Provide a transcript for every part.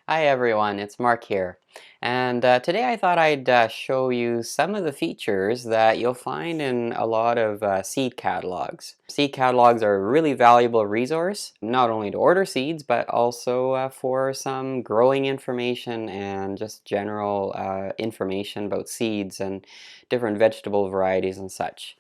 Hi everyone, it's Mark here. And today I thought I'd show you some of the features that you'll find in a lot of seed catalogs. Seed catalogs are a really valuable resource, not only to order seeds, but also for some growing information and just general information about seeds and different vegetable varieties and such.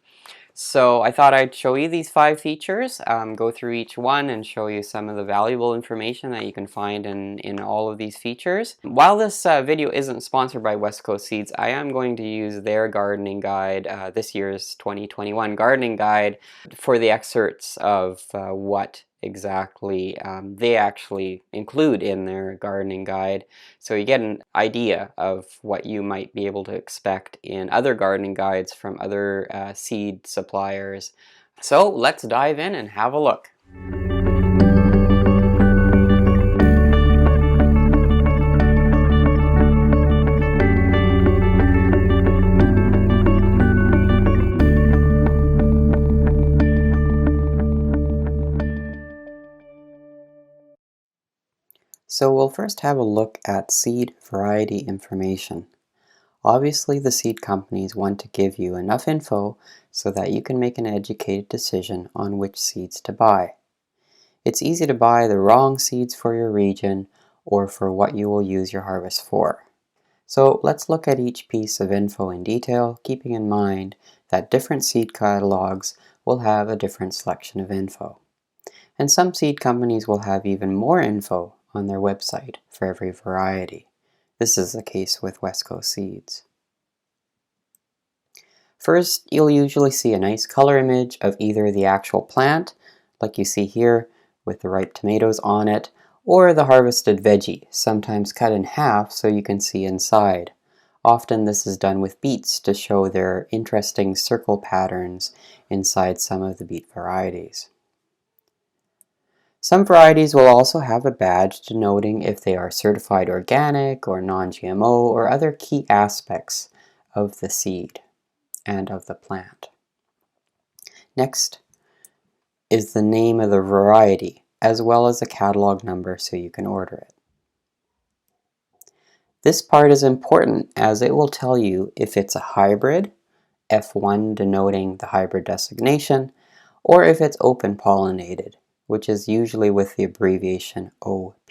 So I thought I'd show you these 5 features, go through each one and show you some of the valuable information that you can find in all of these features. While this video isn't sponsored by West Coast Seeds, I am going to use their gardening guide, this year's 2021 gardening guide, for the excerpts of what exactly they actually include in their gardening guide, so you get an idea of what you might be able to expect in other gardening guides from other seed suppliers. So let's dive in and have a look. So we'll first have a look at seed variety information. Obviously, the seed companies want to give you enough info so that you can make an educated decision on which seeds to buy. It's easy to buy the wrong seeds for your region or for what you will use your harvest for. So let's look at each piece of info in detail, keeping in mind that different seed catalogs will have a different selection of info. And some seed companies will have even more info on their website for every variety. This is the case with West Coast Seeds. First, you'll usually see a nice color image of either the actual plant, like you see here with the ripe tomatoes on it, or the harvested veggie, sometimes cut in half so you can see inside. Often this is done with beets to show their interesting circle patterns inside some of the beet varieties. Some varieties will also have a badge denoting if they are certified organic or non-GMO or other key aspects of the seed and of the plant. Next is the name of the variety, as well as a catalog number so you can order it. This part is important as it will tell you if it's a hybrid, F1 denoting the hybrid designation, or if it's open pollinated, which is usually with the abbreviation OP.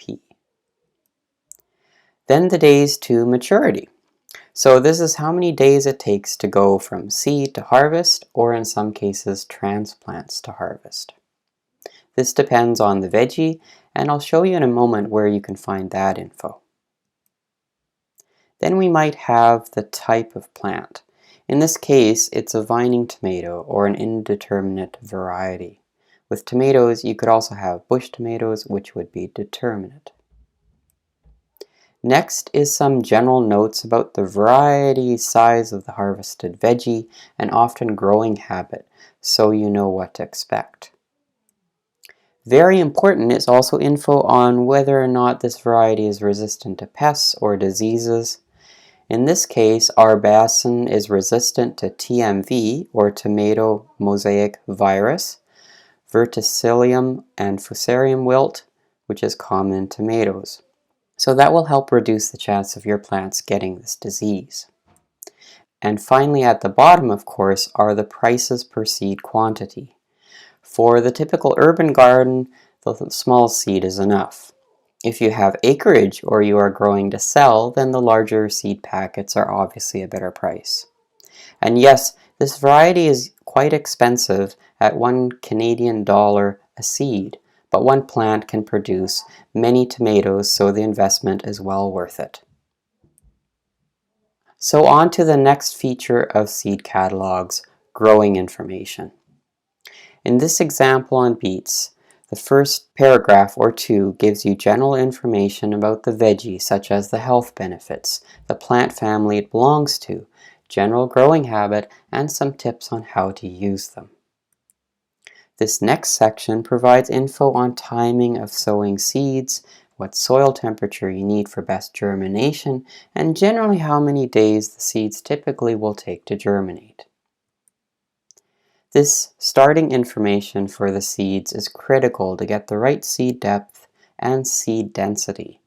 Then the days to maturity. So this is how many days it takes to go from seed to harvest, or in some cases transplants to harvest. This depends on the veggie, and I'll show you in a moment where you can find that info. Then we might have the type of plant. In this case, it's a vining tomato or an indeterminate variety. With tomatoes, you could also have bush tomatoes, which would be determinate. Next is some general notes about the variety, size of the harvested veggie, and often growing habit, so you know what to expect. Very important is also info on whether or not this variety is resistant to pests or diseases. In this case, our basin is resistant to TMV, or tomato mosaic virus, verticillium and fusarium wilt, which is common in tomatoes. So that will help reduce the chance of your plants getting this disease. And finally, at the bottom, of course, are the prices per seed quantity. For the typical urban garden, the small seed is enough. If you have acreage or you are growing to sell, then the larger seed packets are obviously a better price. And yes, this variety is quite expensive at $1 Canadian a seed, but one plant can produce many tomatoes, so the investment is well worth it. So on to the next feature of seed catalogs, growing information. In this example on beets, the first paragraph or two gives you general information about the veggie, such as the health benefits, the plant family it belongs to, general growing habit, and some tips on how to use them. This next section provides info on timing of sowing seeds, what soil temperature you need for best germination, and generally how many days the seeds typically will take to germinate. This starting information for the seeds is critical to get the right seed depth and seed density.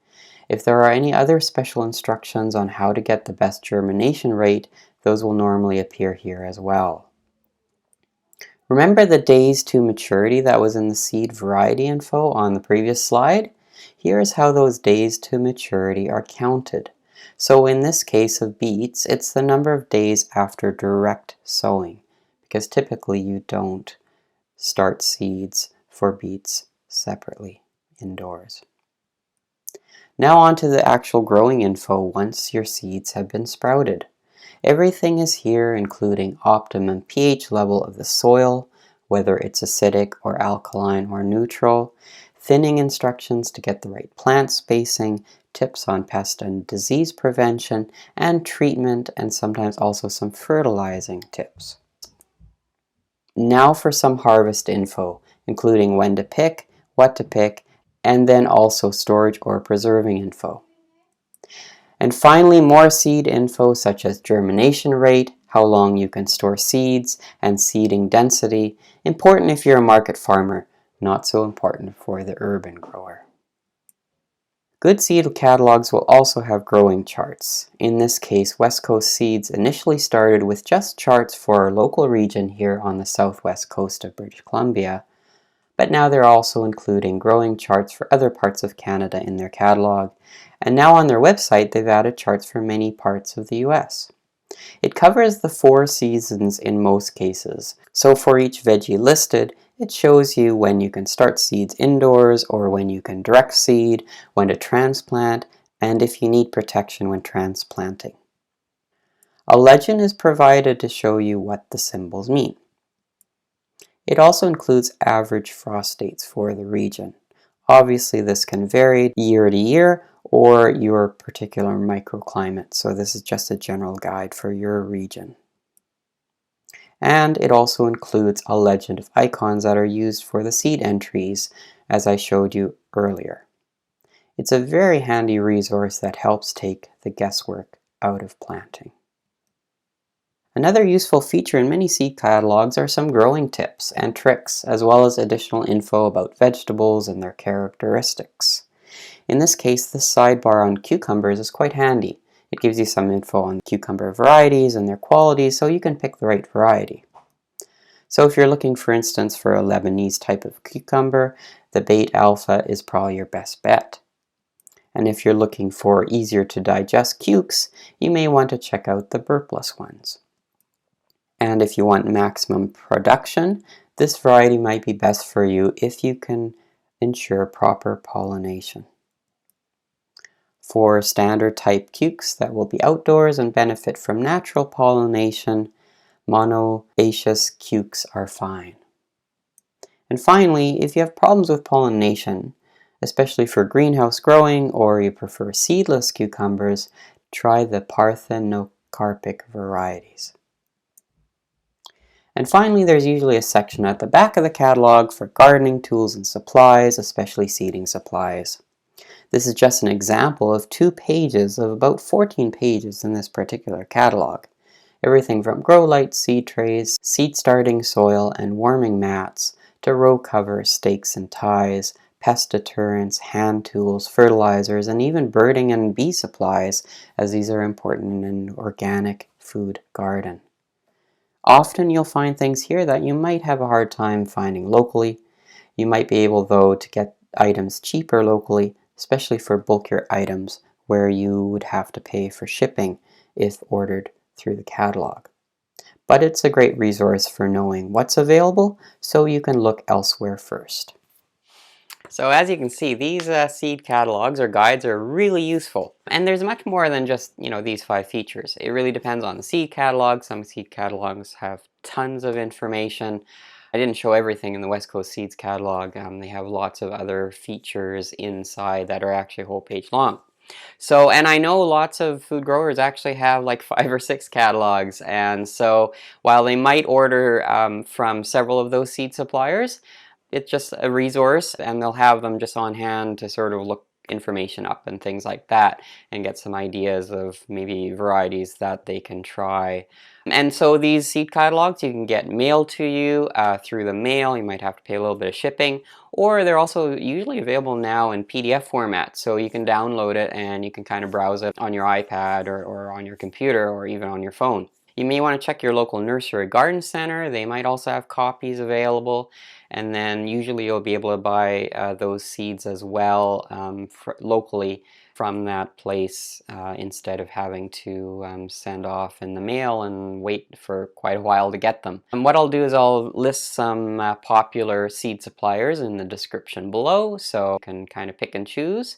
If there are any other special instructions on how to get the best germination rate, those will normally appear here as well. Remember the days to maturity that was in the seed variety info on the previous slide? Here's how those days to maturity are counted. So in this case of beets, it's the number of days after direct sowing, because typically you don't start seeds for beets separately indoors. Now on to the actual growing info once your seeds have been sprouted. Everything is here, including optimum pH level of the soil, whether it's acidic or alkaline or neutral, thinning instructions to get the right plant spacing, tips on pest and disease prevention, and treatment, and sometimes also some fertilizing tips. Now for some harvest info, including when to pick, what to pick, and then also storage or preserving info. And finally, more seed info such as germination rate, how long you can store seeds, and seeding density. Important if you're a market farmer, not so important for the urban grower. Good seed catalogs will also have growing charts. In this case, West Coast Seeds initially started with just charts for our local region here on the southwest coast of British Columbia, but now they're also including growing charts for other parts of Canada in their catalog, and now on their website they've added charts for many parts of the US. It covers the 4 seasons in most cases, so for each veggie listed, it shows you when you can start seeds indoors or when you can direct seed, when to transplant, and if you need protection when transplanting. A legend is provided to show you what the symbols mean. It also includes average frost dates for the region. Obviously this can vary year to year or your particular microclimate, so this is just a general guide for your region. And it also includes a legend of icons that are used for the seed entries, as I showed you earlier. It's a very handy resource that helps take the guesswork out of planting. Another useful feature in many seed catalogs are some growing tips and tricks, as well as additional info about vegetables and their characteristics. In this case, the sidebar on cucumbers is quite handy. It gives you some info on cucumber varieties and their qualities so you can pick the right variety. So if you're looking, for instance, for a Lebanese type of cucumber, the Bait Alpha is probably your best bet. And if you're looking for easier to digest cukes, you may want to check out the burpless ones. And if you want maximum production, this variety might be best for you if you can ensure proper pollination. For standard type cukes that will be outdoors and benefit from natural pollination, monoecious cukes are fine. And finally, if you have problems with pollination, especially for greenhouse growing or you prefer seedless cucumbers, try the parthenocarpic varieties. And finally, there's usually a section at the back of the catalog for gardening tools and supplies, especially seeding supplies. This is just an example of 2 pages of about 14 pages in this particular catalog. Everything from grow lights, seed trays, seed starting soil and warming mats, to row covers, stakes and ties, pest deterrents, hand tools, fertilizers, and even birding and bee supplies, as these are important in an organic food garden. Often you'll find things here that you might have a hard time finding locally. You might be able, though, to get items cheaper locally, especially for bulkier items where you would have to pay for shipping if ordered through the catalog. But it's a great resource for knowing what's available, so you can look elsewhere first. So as you can see, these seed catalogs or guides are really useful. And there's much more than just, these 5 features. It really depends on the seed catalog. Some seed catalogs have tons of information. I didn't show everything in the West Coast Seeds catalog. They have lots of other features inside that are actually a whole page long. So, and I know lots of food growers actually have like 5 or 6 catalogs, and so while they might order from several of those seed suppliers, it's just a resource and they'll have them just on hand to sort of look information up and things like that, and get some ideas of maybe varieties that they can try. And so these seed catalogs you can get mailed to you through the mail. You might have to pay a little bit of shipping, or they're also usually available now in PDF format, so you can download it and you can kind of browse it on your iPad or on your computer or even on your phone. You may want to check your local nursery garden center. They might also have copies available, and then usually you'll be able to buy those seeds as well locally from that place instead of having to send off in the mail and wait for quite a while to get them. And what I'll do is I'll list some popular seed suppliers in the description below, so you can kind of pick and choose.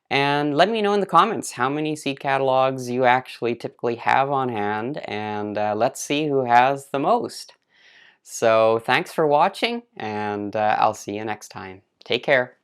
And let me know in the comments how many seed catalogs you actually typically have on hand, and let's see who has the most. So thanks for watching, and I'll see you next time. Take care.